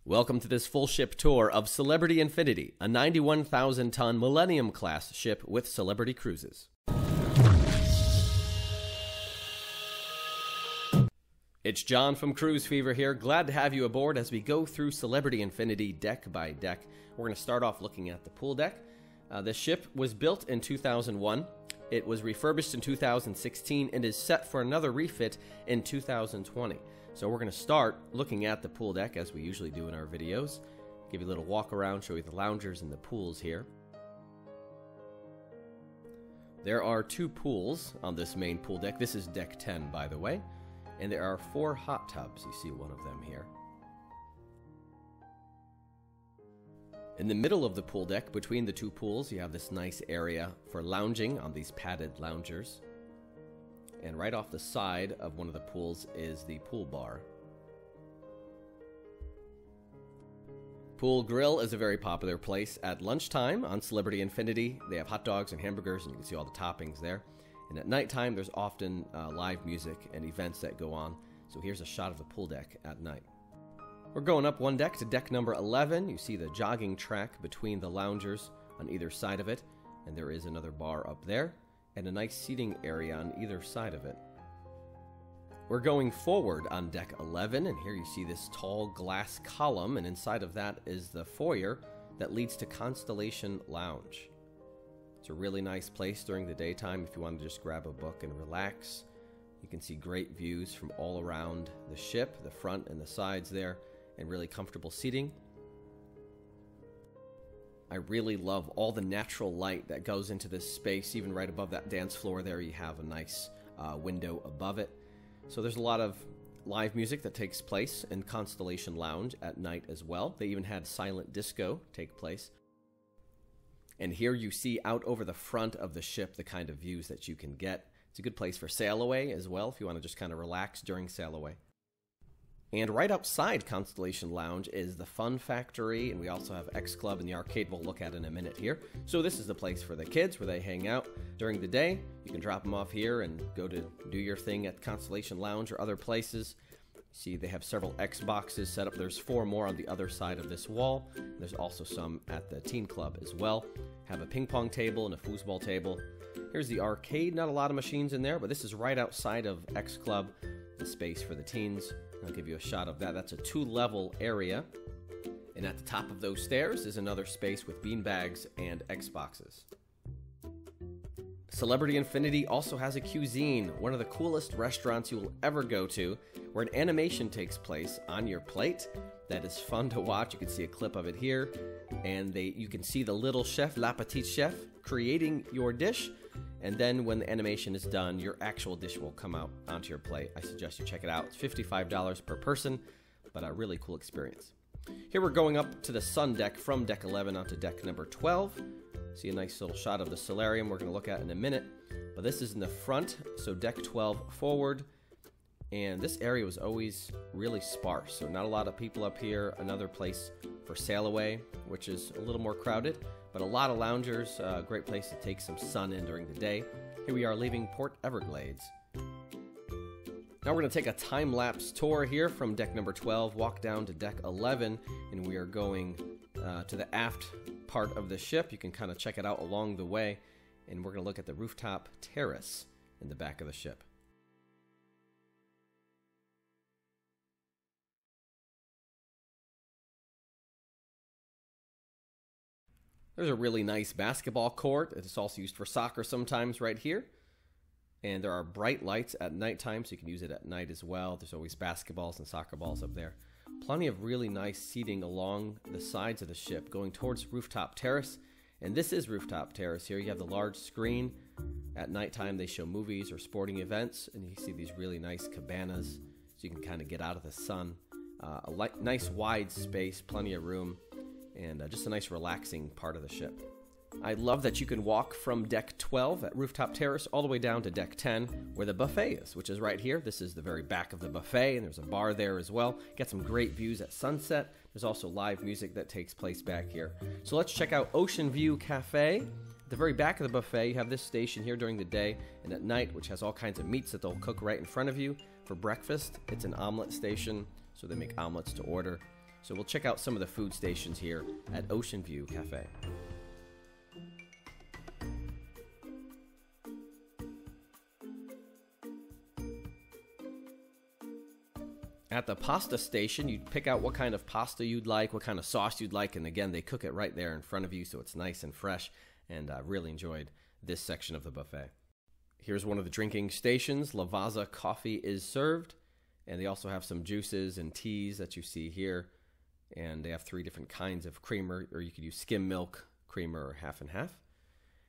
Welcome to this full ship tour of Celebrity Infinity, a 91,000-ton Millennium Class ship with Celebrity Cruises. It's John from Cruise Fever here. Glad to have you aboard as we go through Celebrity Infinity deck by deck. We're going to start off looking at the pool deck. The ship was built in 2001. It was refurbished in 2016 and is set for another refit in 2020. So we're going to start looking at the pool deck as we usually do in our videos. Give you a little walk around, show you the loungers and the pools here. There are two pools on this main pool deck. This is deck 10, by the way. And there are 4 hot tubs. You see one of them here. In the middle of the pool deck, between the two pools, you have this nice area for lounging on these padded loungers. And right off the side of one of the pools is the pool bar. Pool Grill is a very popular place at lunchtime on Celebrity Infinity. They have hot dogs and hamburgers, and you can see all the toppings there. And at nighttime, there's often live music and events that go on. So here's a shot of the pool deck at night. We're going up one deck to deck number 11. You see the jogging track between the loungers on either side of it. And there is another bar up there and a nice seating area on either side of it. We're going forward on deck 11, and here you see this tall glass column, and inside of that is the foyer that leads to Constellation Lounge. It's a really nice place during the daytime if you want to just grab a book and relax. You can see great views from all around the ship, the front and the sides there, and really comfortable seating. I really love all the natural light that goes into this space. Even right above that dance floor there, you have a nice window above it. So there's a lot of live music that takes place in Constellation Lounge at night as well. They even had silent disco take place. And here you see out over the front of the ship the kind of views that you can get. It's a good place for sail away as well if you want to just kind of relax during sail away. And right outside Constellation Lounge is the Fun Factory, and we also have X Club and the arcade we'll look at in a minute here. So this is the place for the kids where they hang out during the day. You can drop them off here and go to do your thing at Constellation Lounge or other places. See, they have several Xboxes set up. There's 4 more on the other side of this wall. There's also some at the teen club as well. Have a ping pong table and a foosball table. Here's the arcade. Not a lot of machines in there, but this is right outside of X Club, the space for the teens. I'll give you a shot of that. That's a 2-level area. And at the top of those stairs is another space with beanbags and Xboxes. Celebrity Infinity also has a cuisine, one of the coolest restaurants you will ever go to, where an animation takes place on your plate. That is fun to watch. You can see a clip of it here. And you can see the little chef, La Petite Chef, creating your dish. And then when the animation is done, your actual dish will come out onto your plate. I suggest you check it out. It's $55 per person, but a really cool experience. Here we're going up to the sun deck from deck 11 onto deck number 12. See a nice little shot of the solarium we're going to look at in a minute. But this is in the front, so deck 12 forward. And this area was always really sparse, so not a lot of people up here. Another place for sail away, which is a little more crowded, but a lot of loungers. Great place to take some sun in during the day. Here we are leaving Port Everglades. Now we're going to take a time-lapse tour here from deck number 12, walk down to deck 11, and we are going to the aft part of the ship. You can kind of check it out along the way, and we're going to look at the rooftop terrace in the back of the ship. There's a really nice basketball court. It's also used for soccer sometimes right here. And there are bright lights at nighttime, so you can use it at night as well. There's always basketballs and soccer balls up there. Plenty of really nice seating along the sides of the ship going towards rooftop terrace. And this is rooftop terrace here. You have the large screen. At nighttime, they show movies or sporting events. And you see these really nice cabanas, so you can kind of get out of the sun. Nice wide space, plenty of room. And just a nice relaxing part of the ship. I love that you can walk from deck 12 at Rooftop Terrace all the way down to deck 10 where the buffet is, which is right here. This is the very back of the buffet, and there's a bar there as well. Get some great views at sunset. There's also live music that takes place back here. So let's check out Ocean View Cafe. At the very back of the buffet, you have this station here during the day and at night, which has all kinds of meats that they'll cook right in front of you for breakfast. It's an omelet station, so they make omelets to order. So we'll check out some of the food stations here at Ocean View Cafe. At the pasta station, you pick out what kind of pasta you'd like, what kind of sauce you'd like, and again, they cook it right there in front of you, so it's nice and fresh, and I really enjoyed this section of the buffet. Here's one of the drinking stations. Lavazza coffee is served, and they also have some juices and teas that you see here, and they have 3 different kinds of creamer, or you could use skim milk, creamer, or half and half.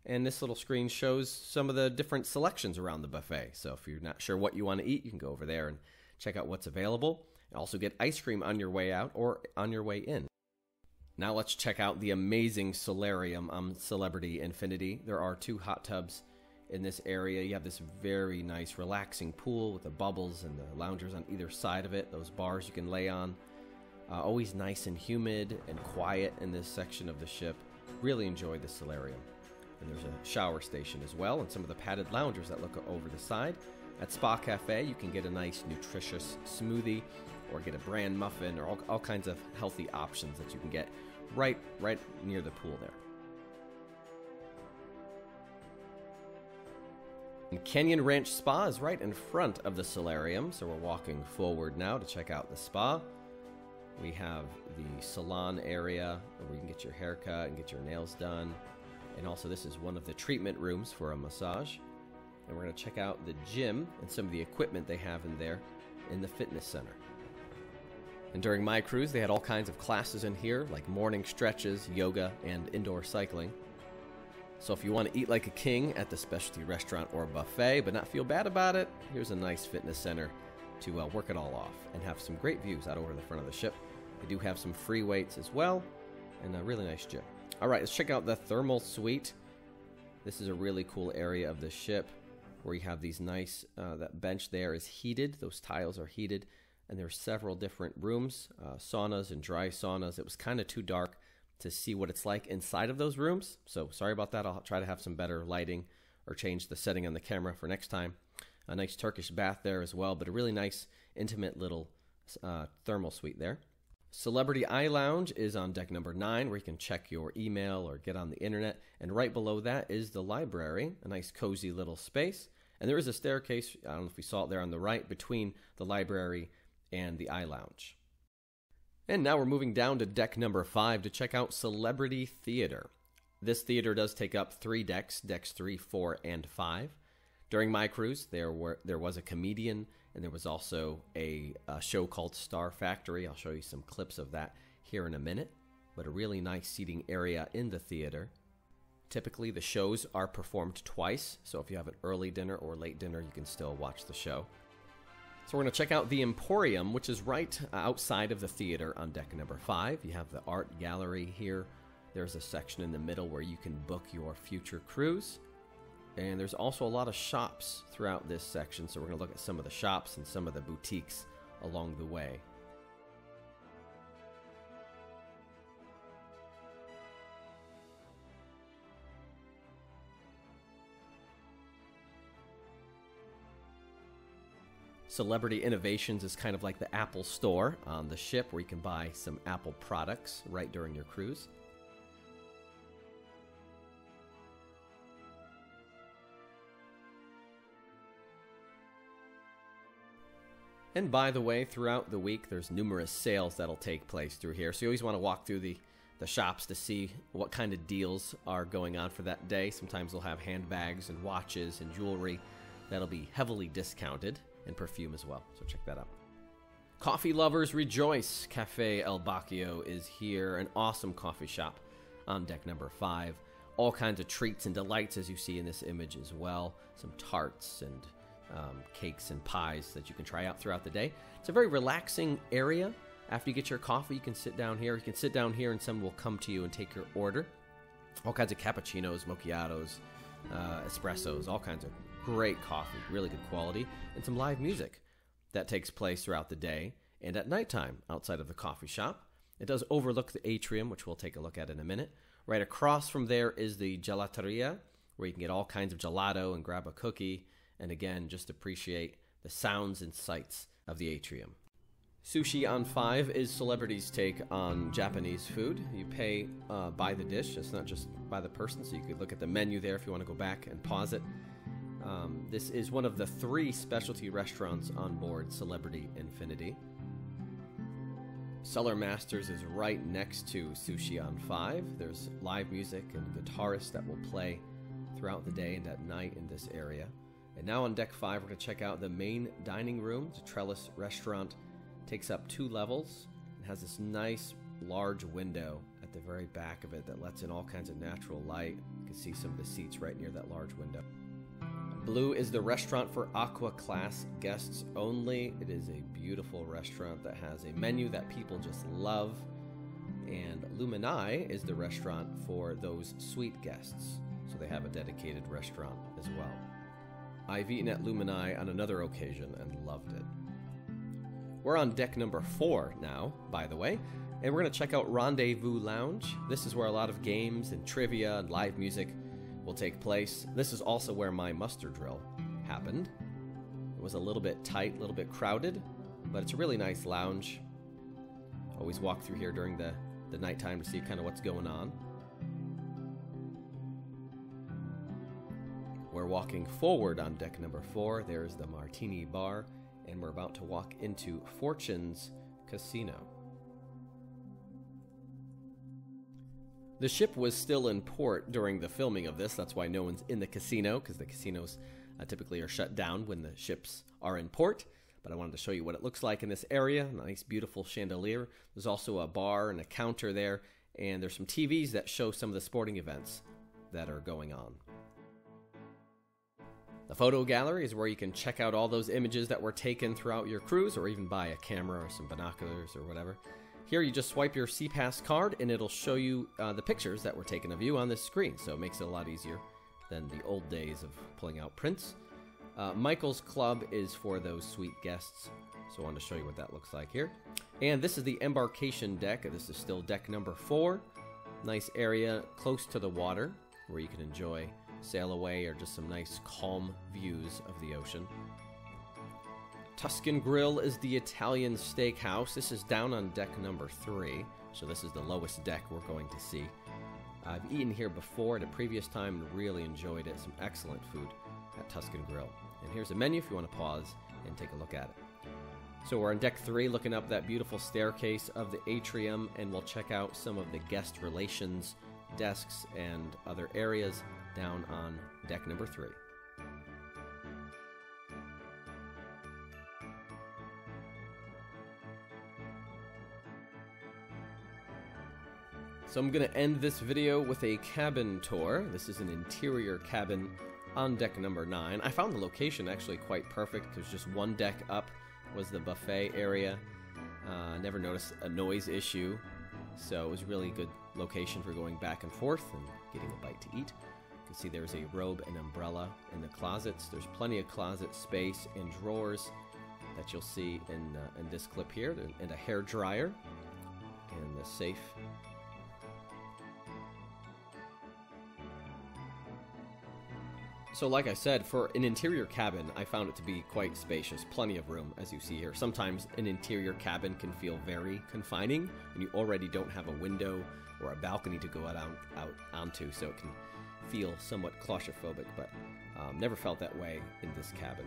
And this little screen shows some of the different selections around the buffet, so if you're not sure what you want to eat, you can go over there and check out what's available, and also get ice cream on your way out or on your way in. Now let's check out the amazing solarium on Celebrity Infinity. There are 2 hot tubs in this area. You have this very nice relaxing pool with the bubbles and the loungers on either side of it, those bars you can lay on. Always nice and humid and quiet in this section of the ship. Really enjoy the solarium. And there's a shower station as well, and some of the padded loungers that look over the side. At Spa Cafe, you can get a nice, nutritious smoothie or get a bran muffin or all kinds of healthy options that you can get right near the pool there. And Canyon Ranch Spa is right in front of the solarium, so we're walking forward now to check out the spa. We have the salon area where you can get your hair cut and get your nails done. And also this is one of the treatment rooms for a massage. And we're going to check out the gym and some of the equipment they have in there in the fitness center. And during my cruise, they had all kinds of classes in here, like morning stretches, yoga, and indoor cycling. So if you want to eat like a king at the specialty restaurant or buffet, but not feel bad about it, here's a nice fitness center to work it all off and have some great views out over the front of the ship. They do have some free weights as well, and a really nice gym. All right, let's check out the thermal suite. This is a really cool area of the ship, where you have these nice, that bench there is heated, those tiles are heated, and there are several different rooms, saunas and dry saunas. It was kind of too dark to see what it's like inside of those rooms, so sorry about that. I'll try to have some better lighting or change the setting on the camera for next time. A nice Turkish bath there as well, but a really nice, intimate little thermal suite there. Celebrity Eye Lounge is on deck number 9, where you can check your email or get on the internet, and right below that is the library, a nice cozy little space. And there is a staircase, I don't know if we saw it there on the right, between the library and the Eye Lounge. And now we're moving down to deck number 5 to check out Celebrity Theater. This theater does take up 3 decks, decks 3, 4, and 5. During my cruise, there was a comedian, and there was also a show called Star Factory. I'll show you some clips of that here in a minute, but a really nice seating area in the theater. Typically, the shows are performed twice, so if you have an early dinner or late dinner, you can still watch the show. So we're going to check out the Emporium, which is right outside of the theater on deck number 5. You have the art gallery here. There's a section in the middle where you can book your future cruise. And there's also a lot of shops throughout this section, so we're going to look at some of the shops and some of the boutiques along the way. Celebrity Innovations is kind of like the Apple store on the ship, where you can buy some Apple products right during your cruise. And by the way, throughout the week, there's numerous sales that'll take place through here. So you always want to walk through the shops to see what kind of deals are going on for that day. Sometimes they'll have handbags and watches and jewelry that'll be heavily discounted, and perfume as well. So check that out. Coffee lovers rejoice. Cafe El Bacchio is here, an awesome coffee shop on deck number 5. All kinds of treats and delights, as you see in this image as well. Some tarts and cakes and pies that you can try out throughout the day. It's a very relaxing area. After you get your coffee, you can sit down here. You can sit down here and someone will come to you and take your order. All kinds of cappuccinos, macchiatos, espressos, all kinds of great coffee, really good quality, and some live music that takes place throughout the day and at nighttime outside of the coffee shop. It does overlook the atrium, which we'll take a look at in a minute. Right across from there is the gelateria, where you can get all kinds of gelato and grab a cookie, and again, just appreciate the sounds and sights of the atrium. Sushi on 5 is celebrities' take on Japanese food. You pay by the dish, it's not just by the person, so you could look at the menu there if you want to go back and pause it. This is one of the 3 specialty restaurants on board Celebrity Infinity. Cellar Masters is right next to Sushi on 5. There's live music and guitarists that will play throughout the day and at night in this area. And now on deck 5, we're going to check out the main dining room. It's a trellis restaurant. Takes up 2 levels. It has this nice large window at the very back of it that lets in all kinds of natural light. You can see some of the seats right near that large window. Blue is the restaurant for Aqua Class guests only. It is a beautiful restaurant that has a menu that people just love. And Lumini is the restaurant for those suite guests. So they have a dedicated restaurant as well. I've eaten at Lumini on another occasion and loved it. We're on deck number 4 now, by the way, and we're going to check out Rendezvous Lounge. This is where a lot of games and trivia and live music will take place. This is also where my muster drill happened. It was a little bit tight, a little bit crowded, but it's a really nice lounge. Always walk through here during the nighttime to see kind of what's going on. We're walking forward on deck number 4. There's the Martini Bar. And we're about to walk into Fortune's Casino. The ship was still in port during the filming of this. That's why no one's in the casino, because the casinos typically are shut down when the ships are in port. But I wanted to show you what it looks like in this area. Nice, beautiful chandelier. There's also a bar and a counter there. And there's some TVs that show some of the sporting events that are going on. The photo gallery is where you can check out all those images that were taken throughout your cruise, or even buy a camera or some binoculars or whatever. Here you just swipe your SeaPass card and it'll show you the pictures that were taken of you on this screen, so it makes it a lot easier than the old days of pulling out prints. Michael's Club is for those suite guests, so I wanted to show you what that looks like here. And this is the embarkation deck. This is still deck number 4. Nice area close to the water where you can enjoy sail away or just some nice calm views of the ocean. Tuscan Grill is the Italian steakhouse. This is down on deck number 3, so this is the lowest deck we're going to see. I've eaten here before at a previous time and really enjoyed it. Some excellent food at Tuscan Grill. And here's a menu if you want to pause and take a look at it. So we're on deck 3 looking up that beautiful staircase of the atrium, and we'll check out some of the guest relations desks and other areas down on deck number 3. So I'm going to end this video with a cabin tour. This is an interior cabin on deck number 9. I found the location actually quite perfect. There's just one deck up was the buffet area. Never noticed a noise issue, so it was a really good location for going back and forth and getting a bite to eat. You can see there's a robe and umbrella in the closets. There's plenty of closet space and drawers that you'll see in this clip here, and a hair dryer and the safe. So like I said, for an interior cabin, I found it to be quite spacious, plenty of room, as you see here. Sometimes an interior cabin can feel very confining when you already don't have a window or a balcony to go out onto, so it can feel somewhat claustrophobic, but never felt that way in this cabin.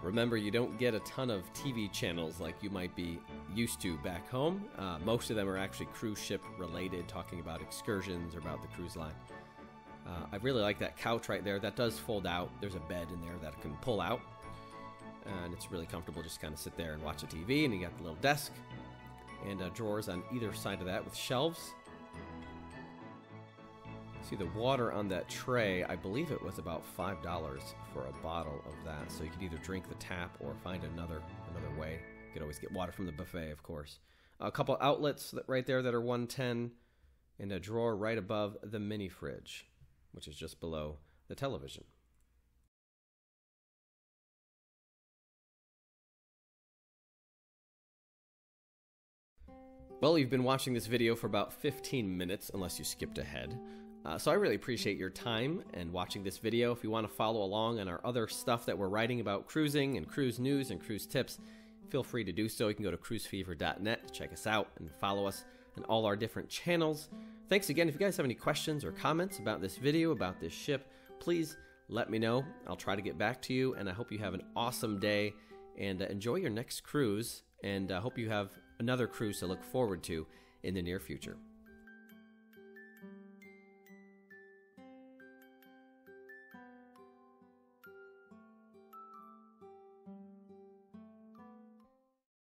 Remember, you don't get a ton of TV channels like you might be used to back home. Most of them are actually cruise ship related, talking about excursions or about the cruise line. I really like that couch right there. That does fold out. There's a bed in there that can pull out. And it's really comfortable, just kind of sit there and watch the TV. And you got the little desk and drawers on either side of that with shelves. See the water on that tray, I believe it was about $5 for a bottle of that. So you could either drink the tap or find another way. You could always get water from the buffet, of course. A couple outlets right there that are $110, and a drawer right above the mini fridge, which is just below the television. Well, you've been watching this video for about 15 minutes, unless you skipped ahead. So I really appreciate your time and watching this video. If you want to follow along on our other stuff that we're writing about cruising and cruise news and cruise tips, feel free to do so. You can go to cruisefever.net to check us out and follow us on all our different channels. Thanks again. If you guys have any questions or comments about this video, about this ship, please let me know. I'll try to get back to you, and I hope you have an awesome day and enjoy your next cruise, and I hope you have another cruise to look forward to in the near future.